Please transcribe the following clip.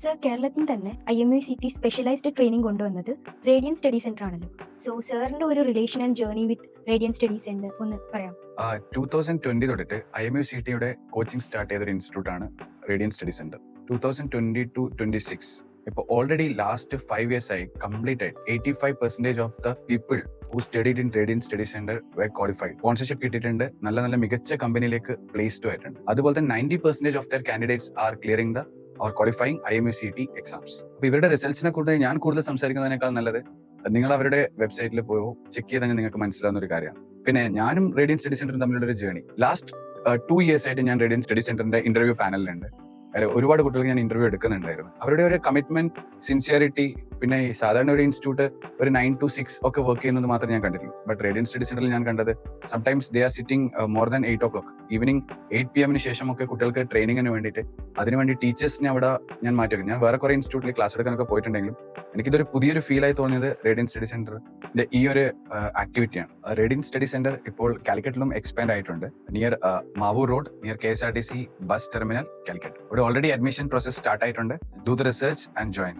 Sir, കേരളത്തിൽ തന്നെ IMUCT specialised training കൊണ്ടുവന്നത് റേഡിയൻ സ്റ്റഡി സെന്റർ ആണല്ലോ. സോ സാറിന്റെ ഒരു relation and journey with Radian study centre ഒന്ന് പറയാം. 2020 തൊട്ടിട്ട് IMUCTയുടെ കോച്ചിങ് സ്റ്റാർട്ട് ചെയ്തൊരു ഇൻസ്റ്റിറ്റ്യൂട്ട് ആണ് റേഡിയൻ സ്റ്റഡി സെന്റർ. 2020-26 ഇപ്പോൾ ഓൾറെഡി ലാസ്റ്റ് 5 years ആയി കംപ്ലീറ്റ് ആയിട്ട് 85% of the people who studied in Radian study centre were qualified. Sponsorship കിട്ടിയിട്ടുണ്ട്, നല്ല മികച്ച കമ്പനിയിലേക്ക് പ്ലേസ്ഡ് ആയിട്ടുണ്ട്. അതുപോലെ തന്നെ 90% of their candidates are clearing the or qualifying IMUCT exams. അപ്പൊ ഇവരുടെ റിസൾട്ട്സിനെ കൂടുതൽ ഞാൻ കൂടുതൽ സംസാരിക്കുന്നതിനേക്കാൾ നല്ലത് നിങ്ങൾ അവരുടെ വെബ്സൈറ്റിൽ പോയോ ചെക്ക് ചെയ്ത് തന്നെ നിങ്ങൾക്ക് മനസ്സിലാവുന്ന ഒരു കാര്യമാണ്. പിന്നെ ഞാനും റേഡിയൻ സ്റ്റഡി സെന്ററും തമ്മിലുള്ള ഒരു ജേർണി ലാസ്റ്റ് 2 years ആയിട്ട് ഞാൻ റേഡിയൻ സ്റ്റഡി സെന്ററിന്റെ ഇന്റർവ്യൂ പാനലിലുണ്ട്. ഒരുപാട് കുട്ടികൾക്ക് ഞാൻ ഇന്റർവ്യൂ എടുക്കുന്നുണ്ടായിരുന്നു. അവരുടെ ഒരു കമ്മിറ്റ്മെന്റ്, സിൻസിയറിറ്റി, പിന്നെ ഈ സാധാരണ ഒരു ഇൻസ്റ്റിറ്റ്യൂട്ട് ഒരു 9 to 6 ഒക്കെ വർക്ക് ചെയ്യുന്നത് മാത്രമേ ഞാൻ കണ്ടിട്ടുള്ളൂ. ബട്ട് റേഡിയൻ സ്റ്റഡി സെന്ററിൽ ഞാൻ കണ്ടത് sometimes they are sitting more than 8 o'clock evening 8 PM ശേഷം ഒക്കെ കുട്ടികൾക്ക് ട്രെയിനിങ്ങിന് വേണ്ടിയിട്ട് അതിനുവേണ്ടി ടീച്ചേഴ്സിനെ അവിടെ ഞാൻ മാറ്റി വെക്കും. ഞാൻ വേറെ കുറെ ഇൻസ്റ്റിറ്റ്യൂട്ടിൽ ക്ലാസ് എടുക്കാനൊക്കെ പോയിട്ടുണ്ടെങ്കിലും എനിക്കിതൊരു പുതിയൊരു ഫീൽ ആയി തോന്നിയത് റേഡിയൻ സ്റ്റഡി സെന്ററിന്റെ ഈ ഒരു ആക്ടിവിറ്റിയാണ്. റേഡിയൻ സ്റ്റഡി സെന്റർ ഇപ്പോൾ കാലിക്കറ്റിലും എക്സ്പാൻഡ് ആയിട്ടുണ്ട്. Near Mavoor road, near KSRTC bus terminal, Calicut. ഇവിടെ ഓൾറെഡി അഡ്മിഷൻ പ്രോസസ് സ്റ്റാർട്ട് ആയിട്ടുണ്ട്. Do the research and join.